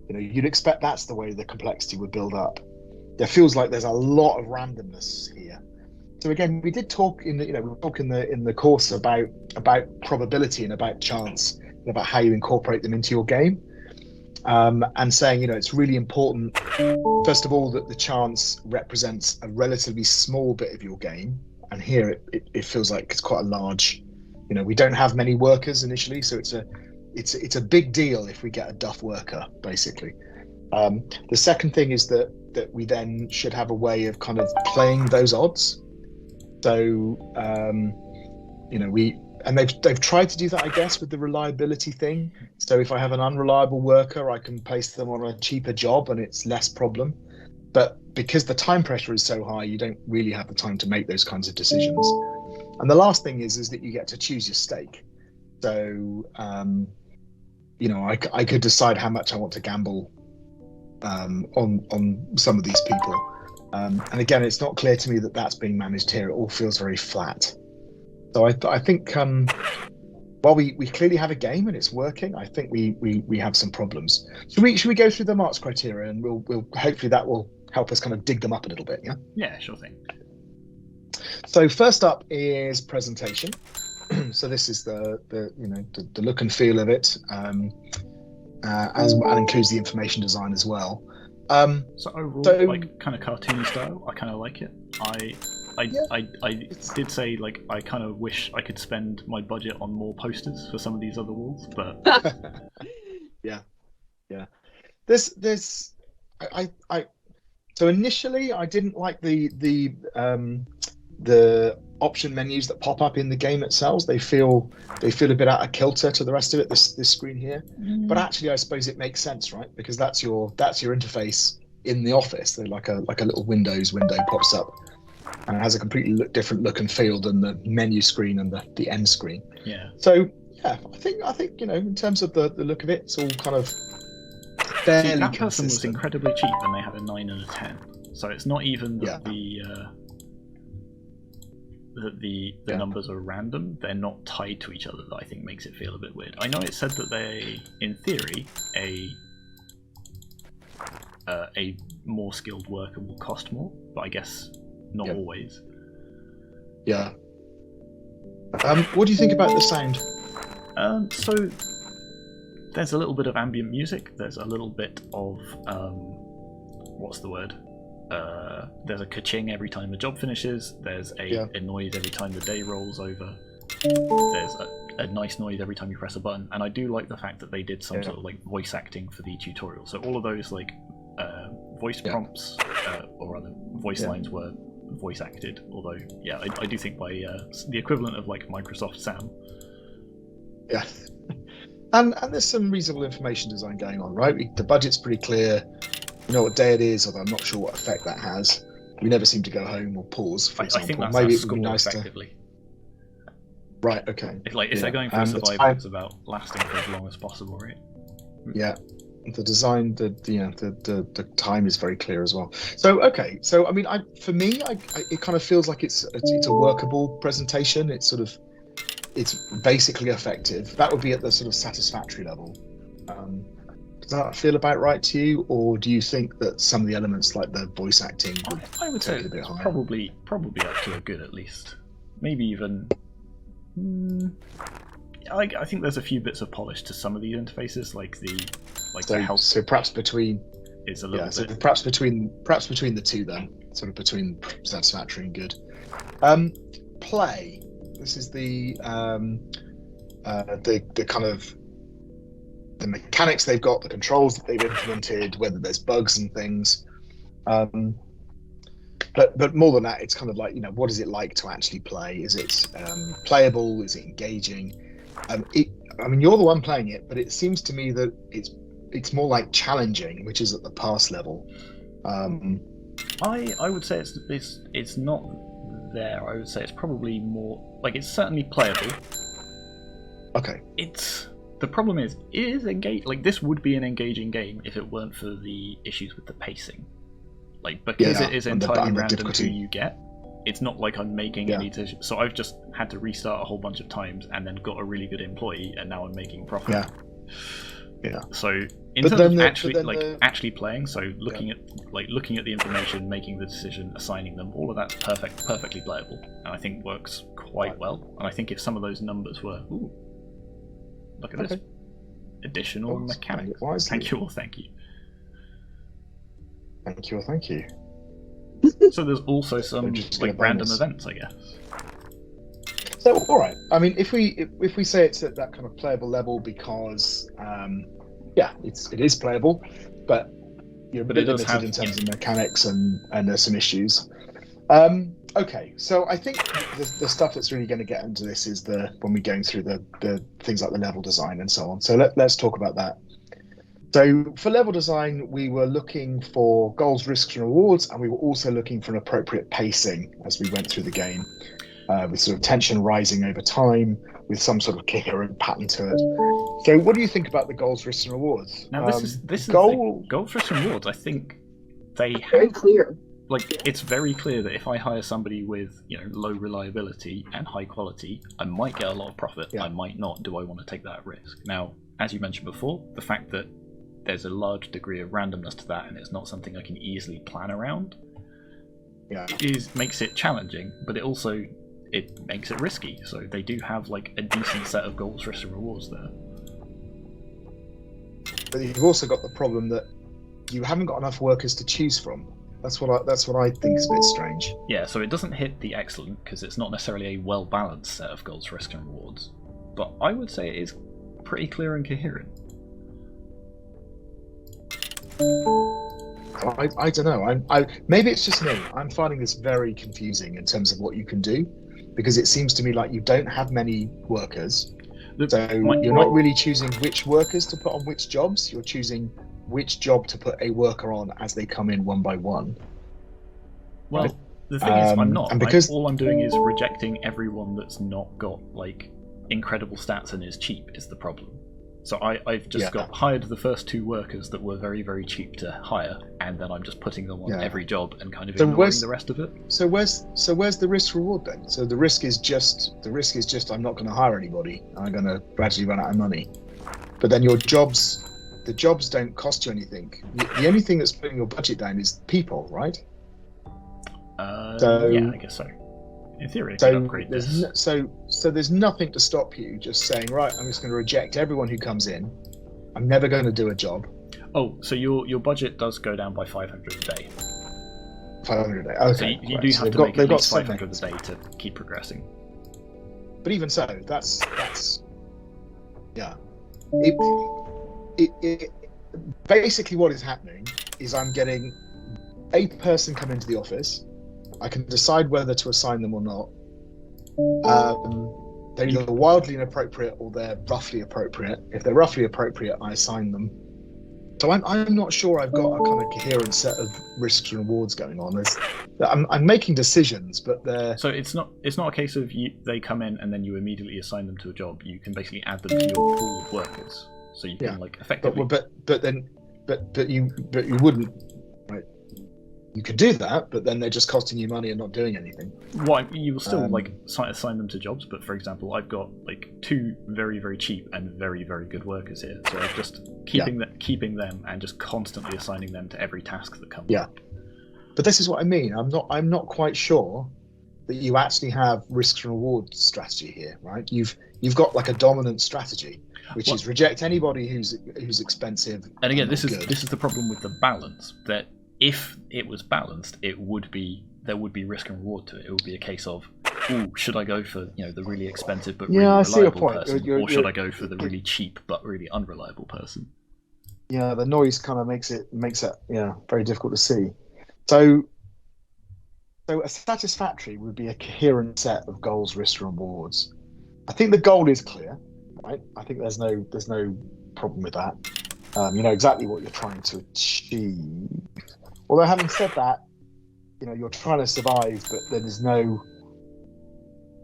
you'd expect that's the way the complexity would build up. There feels like there's a lot of randomness here. So again, we did talk in the course about probability and about chance and about how you incorporate them into your game. And saying, it's really important, first of all, that the chance represents a relatively small bit of your game. And here it feels like it's quite a large, we don't have many workers initially, so it's a big deal if we get a duff worker, basically. The second thing is that we then should have a way of kind of playing those odds. So, they've tried to do that, I guess, with the reliability thing. So if I have an unreliable worker, I can place them on a cheaper job and it's less problem. But because the time pressure is so high, you don't really have the time to make those kinds of decisions. And the last thing is that you get to choose your stake. So, I could decide how much I want to gamble on some of these people. And again, it's not clear to me that that's being managed here. It all feels very flat. So I think while we clearly have a game and it's working, I think we have some problems. Should we go through the marks criteria, and we'll hopefully that will help us kind of dig them up a little bit, yeah? Yeah, sure thing. So first up is presentation. So this is the look and feel of it, and includes the information design as well. So overall, like kind of cartoony style, I kind of like it. I did say, like, I kind of wish I could spend my budget on more posters for some of these other walls, but yeah. So initially I didn't like the option menus that pop up in the game itself. They feel a bit out of kilter to the rest of it. This screen here, but actually I suppose it makes sense, right? Because that's your interface in the office. They're like a little Windows window pops up. And it has a completely different look and feel than the menu screen and the end screen. Yeah. So yeah, I think in terms of the look of it, it's all kind of fairly consistent. That person was incredibly cheap, and they had a 9 and a 10. So it's not even that the numbers are random. They're not tied to each other. That I think makes it feel a bit weird. I know it said that they, in theory, a more skilled worker will cost more, but I guess not always. Yeah. What do you think about the sound? So there's a little bit of ambient music. There's a little bit of what's the word? There's a ka-ching every time the job finishes. There's a noise every time the day rolls over. There's a nice noise every time you press a button. And I do like the fact that they did some sort of like voice acting for the tutorial. So all of those like voice prompts or other voice lines were voice acted, although I do think by the equivalent of like Microsoft Sam. Yeah. And there's some reasonable information design going on, right? The budget's pretty clear. You know what day it is, although I'm not sure what effect that has. We never seem to go home or pause, for example. I think that's maybe it would be nice effectively. Right. Okay. If they're going for a survival, it's about lasting for as long as possible, right? Yeah. The design, the time is very clear as well. So okay. So I mean, for me, it kind of feels like it's a workable presentation. It's basically effective. That would be at the sort of satisfactory level. Does that feel about right to you, or do you think that some of the elements like the voice acting I would say a bit higher? Probably up to a good at least. Maybe even. I think there's a few bits of polish to some of these interfaces, like the health. So perhaps between. Is a little bit. So perhaps between the two then, sort of between satisfactory and good. Play. This is the kind of the mechanics they've got, the controls that they've implemented, whether there's bugs and things. But more than that, it's kind of like, what is it like to actually play? Is it playable? Is it engaging? I mean, you're the one playing it, but it seems to me that it's more like challenging, which is at the pass level. I would say it's not there. I would say it's probably more like it's certainly playable. Okay. The problem is it is engage. Like this would be an engaging game if it weren't for the issues with the pacing. Like because it is entirely random who you get. It's not like I'm making any decisions. So I've just had to restart a whole bunch of times and then got a really good employee, and now I'm making profit. Yeah. So in terms of actually playing, so looking at the information, making the decision, assigning them, all of that's perfectly playable, and I think works quite well. And I think if some of those numbers were, look at this additional mechanic. Thank you. Thank you. So there's also some random events, I guess. So all right. I mean, if we say it's at that kind of playable level because it is playable, but you're a bit limited in terms of mechanics and there's some issues. Okay, so I think the stuff that's really going to get into this is when we're going through the things like the level design and so on. So let's talk about that. So for level design, we were looking for goals, risks, and rewards, and we were also looking for an appropriate pacing as we went through the game, with sort of tension rising over time, with some sort of coherent pattern to it. So what do you think about the goals, risks, and rewards? Now this is goals, risks, and rewards. I think they have very clear. It's very clear that if I hire somebody with low reliability and high quality, I might get a lot of profit. I might not. Do I want to take that risk? Now, as you mentioned before, the fact that there's a large degree of randomness to that, and it's not something I can easily plan around. Makes it challenging, but it makes it risky. So they do have a decent set of goals, risks, and rewards there. But you've also got the problem that you haven't got enough workers to choose from. That's what I think is a bit strange. Yeah, so it doesn't hit the excellent because it's not necessarily a well-balanced set of goals, risks, and rewards. But I would say it is pretty clear and coherent. I don't know. Maybe it's just me. I'm finding this very confusing in terms of what you can do, because it seems to me like you don't have many workers. You're not really choosing which workers to put on which jobs. You're choosing which job to put a worker on as they come in one by one. Well, right? The thing is, I'm not. And because all I'm doing is rejecting everyone that's not got incredible stats and is cheap is the problem. So I've just hired the first two workers that were very, very cheap to hire, and then I'm just putting them on every job and kind of ignoring the rest of it. So where's the risk reward then? So the risk is just I'm not going to hire anybody. I'm going to gradually run out of money. But then the jobs don't cost you anything. The only thing that's putting your budget down is people, right? Yeah, I guess so. In theory, I could upgrade this. So there's nothing to stop you just saying, right, I'm just going to reject everyone who comes in. I'm never going to do a job. Oh, so your budget does go down by 500 a day. 500 a day. Okay. So you do have to make at least 500 a day to keep progressing. But even so, that's yeah. It basically what is happening is I'm getting a person come into the office. I can decide whether to assign them or not. They're either wildly inappropriate or they're roughly appropriate. If they're roughly appropriate, I assign them. So I'm not sure I've got a kind of coherent set of risks and rewards going on. I'm making decisions, but they're... So it's not a case of they come in and then you immediately assign them to a job. You can basically add them to your pool of workers. So you can effectively... But you wouldn't, right? You could do that, but then they're just costing you money and not doing anything. Well, you will still assign them to jobs, but for example, I've got 2 very, very cheap and very, very good workers here. So I'm just keeping them and just constantly assigning them to every task that comes. Yeah, but this is what I mean. I'm not quite sure that you actually have risks and rewards strategy here, right? You've got a dominant strategy, which is reject anybody who's expensive. And again, this is the problem with the balance. That if it was balanced, there would be risk and reward to it. It would be a case of, should I go for the really expensive but really reliable person, or should I go for the really cheap but really unreliable person? Yeah, the noise kind of makes it very difficult to see. So a satisfactory would be a coherent set of goals, risks, and rewards. I think the goal is clear, right? I think there's no problem with that. You know exactly what you're trying to achieve. Although having said that, you're trying to survive, but there's no...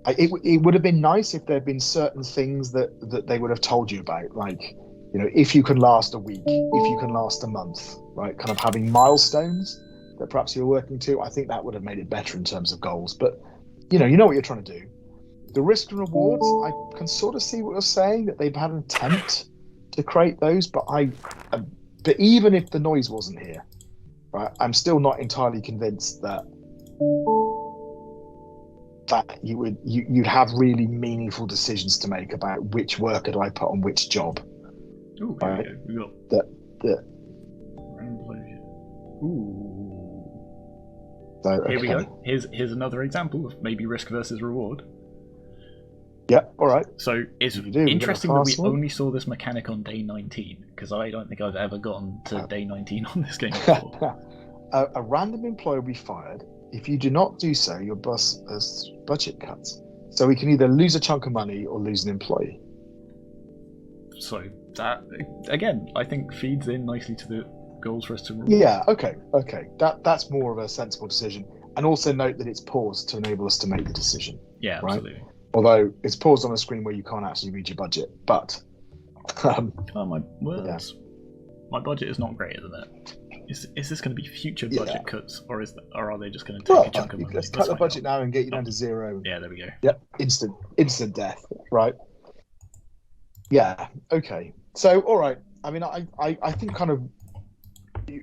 It would have been nice if there had been certain things that they would have told you about, like, if you can last a week, if you can last a month, right? Kind of having milestones that perhaps you're working to. I think that would have made it better in terms of goals. But, you know what you're trying to do. The risk and rewards, I can sort of see what you're saying, that they've had an attempt to create those, but even if the noise wasn't here, right, I'm still not entirely convinced that you'd have really meaningful decisions to make about which worker do I put on which job. Ooh, right? we got Ooh. So, okay. Here we go. Here's another example of maybe risk versus reward. Yeah, all right. So it's interesting that we only saw this mechanic on day 19, because I don't think I've ever gotten to day 19 on this game before. A random employee will be fired. If you do not do so, your boss has budget cuts. So we can either lose a chunk of money or lose an employee. So that, again, I think feeds in nicely to the goals for us to rule. Yeah, okay. That's more of a sensible decision. And also note that it's paused to enable us to make the decision. Yeah, absolutely. Right? Although it's paused on a screen where you can't actually read your budget. But my words. Yeah. My budget is not great at the minute. Is this going to be future budget cuts, or are they just going to take a chunk of money? Let's cut the budget now and get you down to 0. Yeah, there we go. Yep, instant death, right? Yeah, okay. So, all right. I mean, I think kind of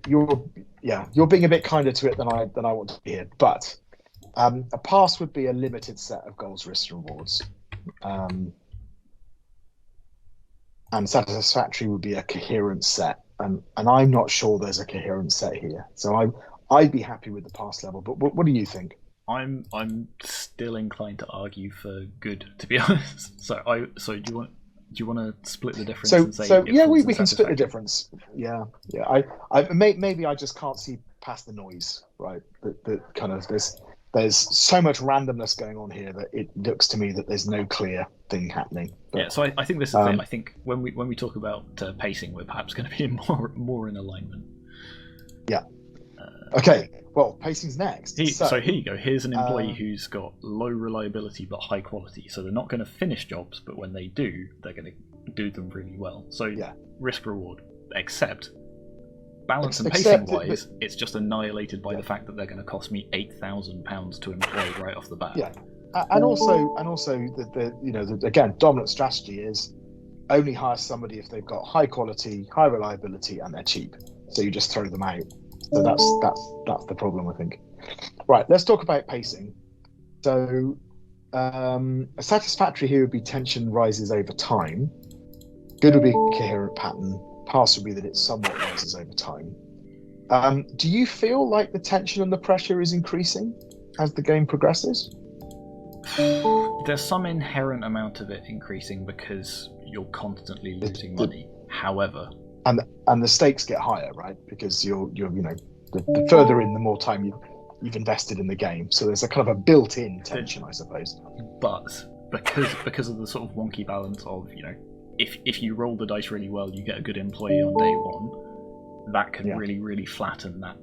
you're being a bit kinder to it than I want to hear. But a pass would be a limited set of goals, risks, and rewards. And satisfactory would be a coherent set. And I'm not sure there's a coherent set here. So I'd be happy with the pass level. But what do you think? I'm still inclined to argue for good, to be honest. So do you want to split the difference and say we can split the difference. Yeah. I maybe I just can't see past the noise, right? That kind of there's so much randomness going on here that it looks to me that there's no clear thing happening. But, yeah, so I think this is it. I think when we talk about pacing, we're perhaps going to be more in alignment. Yeah. Okay. Well, pacing's next. So here you go. Here's an employee who's got low reliability but high quality. So they're not going to finish jobs, but when they do, they're going to do them really well. So risk reward, except balance and pacing wise, it's just annihilated by the fact that they're going to cost me £8,000 to employ right off the bat. Yeah, and also again, dominant strategy is only hire somebody if they've got high quality, high reliability, and they're cheap. So you just throw them out. So that's the problem, I think. Right, let's talk about pacing. So a satisfactory here would be tension rises over time. Good would be a coherent pattern. Pass would be that it somewhat rises over time. Do you feel like the tension and the pressure is increasing as the game progresses? There's some inherent amount of it increasing because you're constantly losing money. However, and the stakes get higher, right? Because you're the further in, the more time you've invested in the game. So there's a kind of a built-in tension, I suppose. But because of the sort of wonky balance of if you roll the dice really well, you get a good employee on day 1. that could really, really flatten that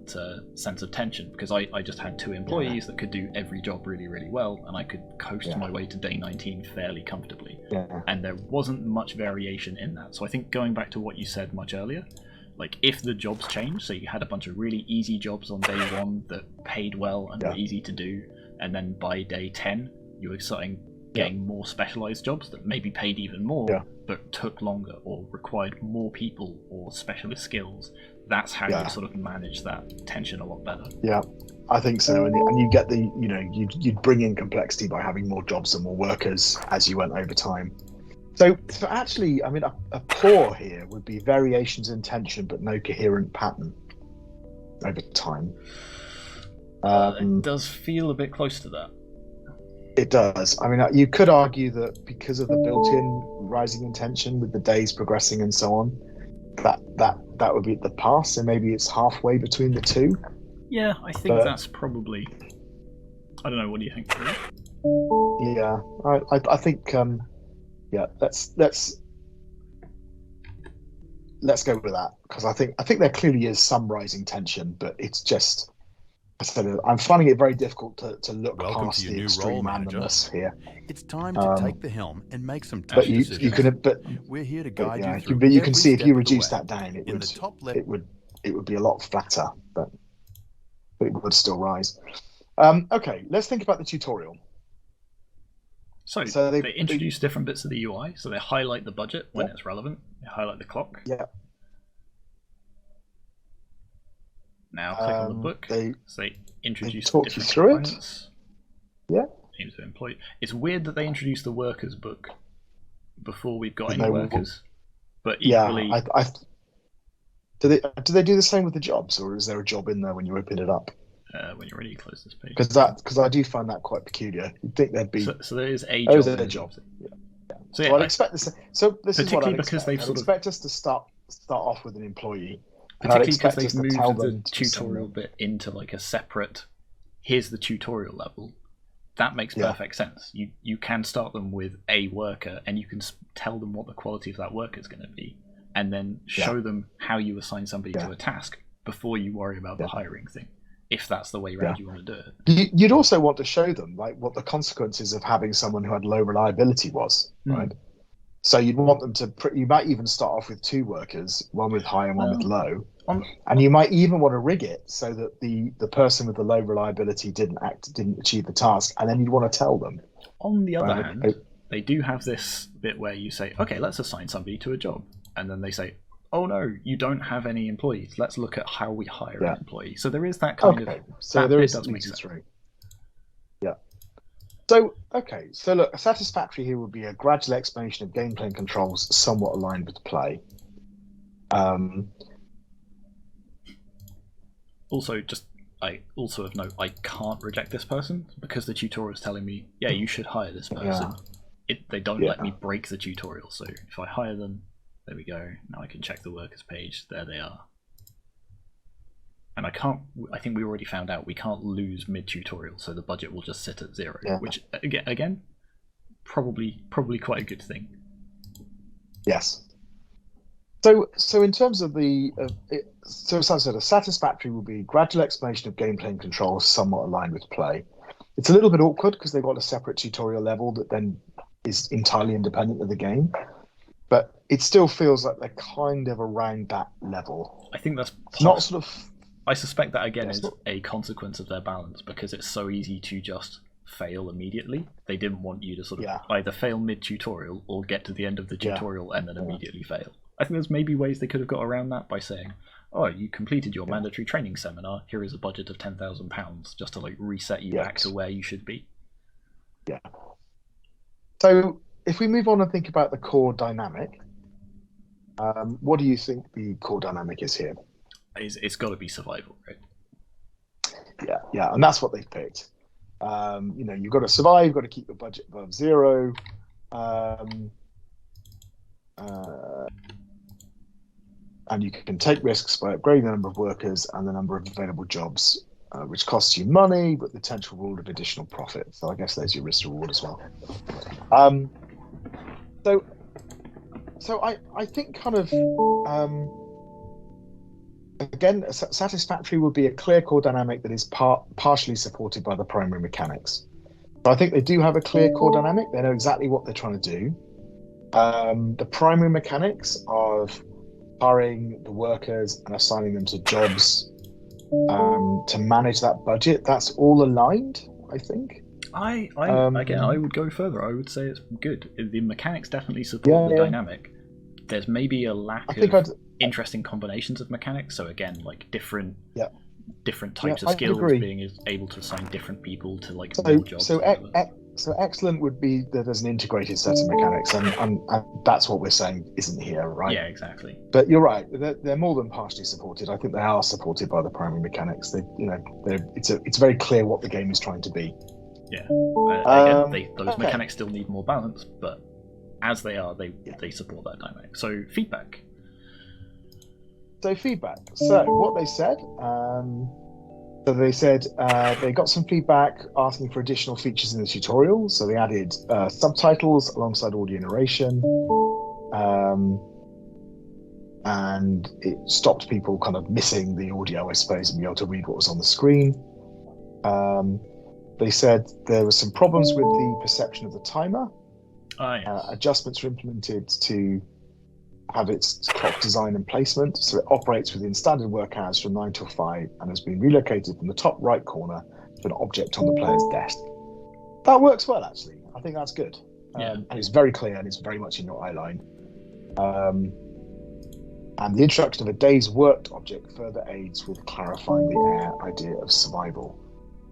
sense of tension, because I just had 2 employees that could do every job really, really well, and I could coast my way to day 19 fairly comfortably. And there wasn't much variation in that. So I think going back to what you said much earlier, like if the jobs change, so you had a bunch of really easy jobs on day 1 that paid well and were easy to do, and then by day 10 you were starting getting more specialized jobs that maybe paid even more but took longer or required more people or specialist skills, that's how you sort of manage that tension a lot better. I think so. And you get the, you know, you'd bring in complexity by having more jobs and more workers as you went over time. So actually, I mean, a poor here would be variations in tension but no coherent pattern over time. It does feel a bit close to that. It does. I mean, you could argue that because of the built-in rising in tension with the days progressing and so on, that would be at the pass. So maybe it's halfway between the two. Yeah, I think that's probably. I don't know. What do you think? Yeah, I think. Let's go with that, because I think there clearly is some rising tension, but it's just. I'm finding it very difficult to look past the extreme randomness here. It's time to take the helm and make some tough decisions. We're here to guide you through. But you can see if you reduce that down, it would be a lot flatter, but it would still rise. Okay, let's think about the tutorial. So they introduce different bits of the UI. So they highlight the budget when it's relevant. They highlight the clock. Yeah. Now click on the book. They introduce talk different you through components. Yeah. Names of employee. It's weird that they introduce the workers book before we've got any workers. But equally, do they do the same with the jobs, or is there a job in there when you open it up? When you're ready, you close this page. Because I do find that quite peculiar. You'd think there'd be. So there is a job. There is a job. Yeah. So I'd expect this. So this is what I'd because expect. I'd expect us to start off with an employee. Particularly because they've moved the tutorial bit into like a separate, here's the tutorial level. That makes perfect sense. You can start them with a worker and you can tell them what the quality of that worker is going to be, and then show them how you assign somebody to a task before you worry about the hiring thing, if that's the way around you want to do it. You'd also want to show them like what the consequences of having someone who had low reliability was, right? So you'd want them to. You might even start off with 2 workers, one with high and one with low, and you might even want to rig it so that the person with the low reliability didn't achieve the task, and then you'd want to tell them. On the other hand, they do have this bit where you say, "Okay, let's assign somebody to a job," and then they say, "Oh no, you don't have any employees. Let's look at how we hire an employee." So there is that kind of. So there is does make sense. Yeah. So, so look, a satisfactory here would be a gradual explanation of gameplay and controls somewhat aligned with play. Also, I also of note, I can't reject this person because the tutorial is telling me, yeah, you should hire this person. They don't let me break the tutorial, so if I hire them, there we go. Now I can check the workers page. There they are. And I think we already found out we can't lose mid-tutorial, so the budget will just sit at 0, which again, probably quite a good thing. Yes. So in terms of so as I said, a satisfactory will be gradual explanation of gameplay and controls somewhat aligned with play. It's a little bit awkward because they've got a separate tutorial level that then is entirely independent of the game, but it still feels like they're kind of around that level. I think that's not sort of. I suspect that again is a consequence of their balance, because it's so easy to just fail immediately. They didn't want you to sort of either fail mid-tutorial or get to the end of the tutorial and then immediately fail. I think there's maybe ways they could have got around that by saying, "Oh, you completed your mandatory training seminar. Here is a budget of £10,000 just to like reset you back to where you should be." Yeah. So if we move on and think about the core dynamic, what do you think the core dynamic is here? It's got to be survival, right? Yeah, and that's what they've picked. You've got to survive, you've got to keep your budget above 0. And you can take risks by upgrading the number of workers and the number of available jobs, which costs you money, but the potential reward of additional profit. So I guess there's your risk reward as well. So I think kind of Again, satisfactory would be a clear core dynamic that is partially supported by the primary mechanics. So I think they do have a clear core dynamic. They know exactly what they're trying to do. The primary mechanics of hiring the workers and assigning them to jobs to manage that budget, that's all aligned, I think. Again, I would go further. I would say it's good. The mechanics definitely support the dynamic. There's maybe a lack of interesting combinations of mechanics. So again, like different types of skills, being able to assign different people to like more jobs. So excellent would be that there's an integrated set of mechanics, and that's what we're saying isn't here, right? Yeah, exactly. But you're right; they're more than partially supported. I think they are supported by the primary mechanics. It's very clear what the game is trying to be. Yeah. Again, those mechanics still need more balance, but as they are, they support that dynamic. So feedback. So what they said. So they said they got some feedback asking for additional features in the tutorial. So they added subtitles alongside audio narration, and it stopped people kind of missing the audio, I suppose, and be able to read what was on the screen. They said there were some problems with the perception of the timer. Yes. Adjustments were implemented to have its clock design and placement, so it operates within standard work hours from 9 till 5 and has been relocated from the top right corner to an object on the player's desk. That works well, actually. I think that's good. And it's very clear and it's very much in your eye line. And the introduction of a day's worked object further aids with clarifying the idea of survival.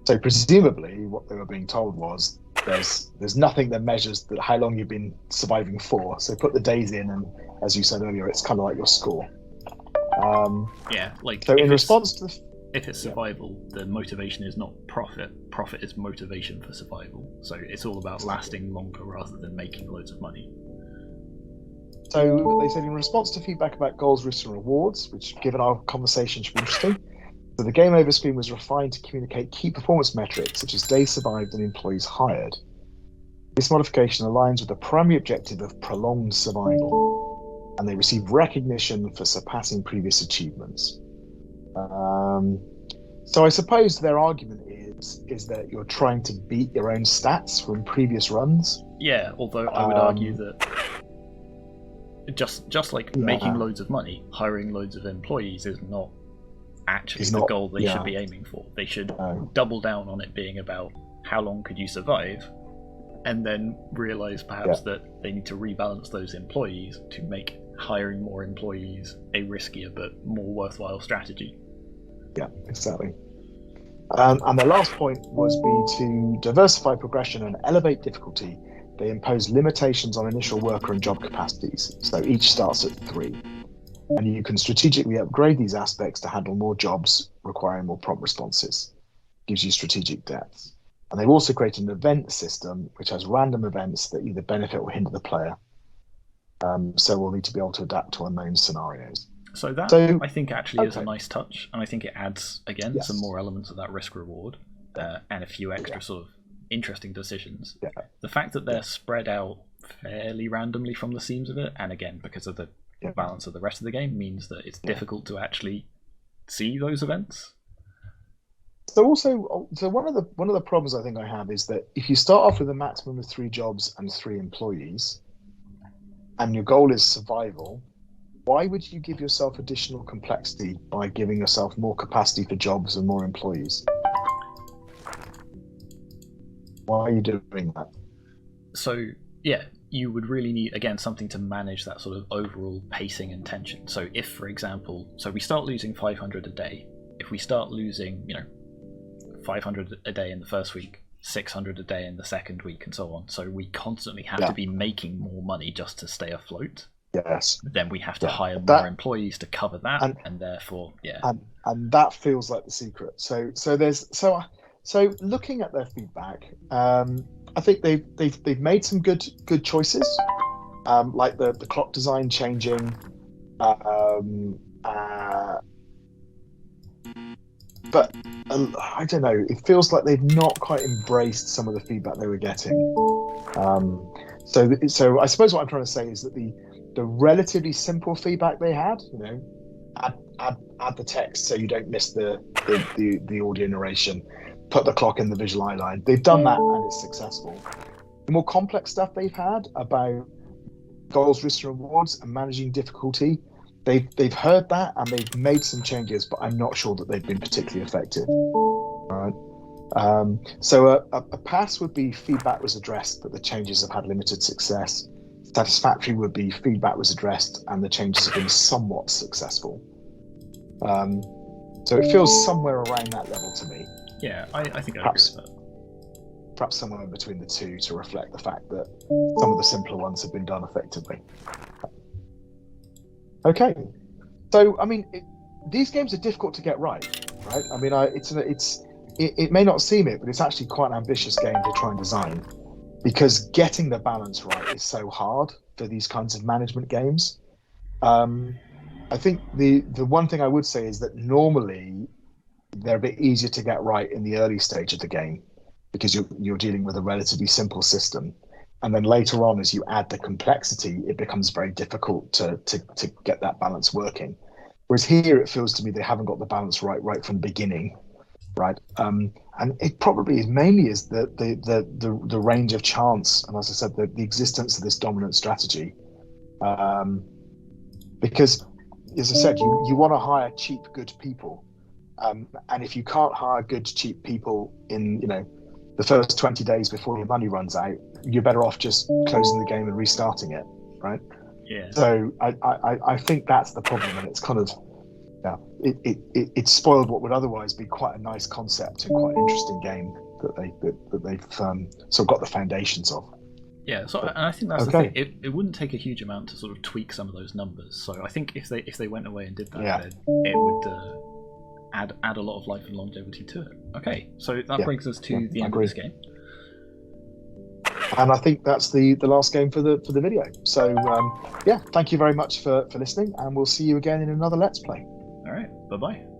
So presumably what they were being told was there's nothing that measures that how long you've been surviving for. So put the days in, and as you said earlier, it's kind of like your score. So in response to if it's survival, the motivation is not profit. Profit is motivation for survival. So it's all about lasting longer rather than making loads of money. So they said in response to feedback about goals, risks, and rewards, which given our conversation should be interesting. So the game over screen was refined to communicate key performance metrics such as days survived and employees hired. This modification aligns with the primary objective of prolonged survival, and they receive recognition for surpassing previous achievements. So I suppose their argument is that you're trying to beat your own stats from previous runs. Yeah, although I would argue that just like making loads of money, hiring loads of employees is not actually the goal they should be aiming for. They should double down on it being about how long could you survive, and then realize perhaps that they need to rebalance those employees to make hiring more employees a riskier but more worthwhile strategy. Yeah, exactly. And the last point was to diversify progression and elevate difficulty. They impose limitations on initial worker and job capacities, so each starts at 3. And you can strategically upgrade these aspects to handle more jobs requiring more prompt responses. Gives you strategic depth. And they've also created an event system which has random events that either benefit or hinder the player. So we'll need to be able to adapt to unknown scenarios. So that, I think, actually is a nice touch. And I think it adds, again, some more elements of that risk-reward and a few extra sort of interesting decisions. Yeah. The fact that they're spread out fairly randomly from the seams of it, and again, because of the balance of the rest of the game, means that it's difficult to actually see those events. So one of the problems I think I have is that if you start off with a maximum of 3 jobs and 3 employees, and your goal is survival, why would you give yourself additional complexity by giving yourself more capacity for jobs and more employees? Why are you doing that? So you would really need, again, something to manage that sort of overall pacing and tension. So if, for example, we start losing 500 a day, if we start losing, 500 a day in the first week, 600 a day in the second week, and so on, so we constantly have to be making more money just to stay afloat. Yes. Then we have to hire more employees to cover that, and therefore, and that feels like the secret. So looking at their feedback, I think they've made some good choices, like the clock design changing, but I don't know. It feels like they've not quite embraced some of the feedback they were getting. So I suppose what I'm trying to say is that the relatively simple feedback they had, add the text so you don't miss the audio narration, put the clock in the visual eye line. They've done that and it's successful. The more complex stuff they've had about goals, risks, and rewards and managing difficulty, they've heard that and they've made some changes, but I'm not sure that they've been particularly effective. All right. So a pass would be feedback was addressed, but the changes have had limited success. Satisfactory would be feedback was addressed and the changes have been somewhat successful. So it feels somewhere around that level to me. Yeah, I think I agree with that. Perhaps somewhere in between the two to reflect the fact that some of the simpler ones have been done effectively. Okay, so I mean, these games are difficult to get right? I mean, it may not seem it, but it's actually quite an ambitious game to try and design, because getting the balance right is so hard for these kinds of management games. I think the one thing I would say is that normally they're a bit easier to get right in the early stage of the game, because you're dealing with a relatively simple system, and then later on, as you add the complexity, it becomes very difficult to get that balance working. Whereas here, it feels to me they haven't got the balance right from the beginning, right? And it probably is mainly is the range of chance, and as I said, the existence of this dominant strategy, because as I said, you want to hire cheap, good people, and if you can't hire good, cheap people in the first 20 days before your money runs out, you're better off just closing the game and restarting it, right? Yeah. So I think that's the problem, and it's kind of it spoiled what would otherwise be quite a nice concept and quite an interesting game that they've sort of got the foundations of. Yeah, so and I think that's the thing. It wouldn't take a huge amount to sort of tweak some of those numbers. So I think if they went away and did that, then it would add a lot of life and longevity to it. Okay, so that brings us to the end of this game. And I think that's the last game for the video. So thank you very much for listening, and we'll see you again in another Let's Play. All right, bye-bye.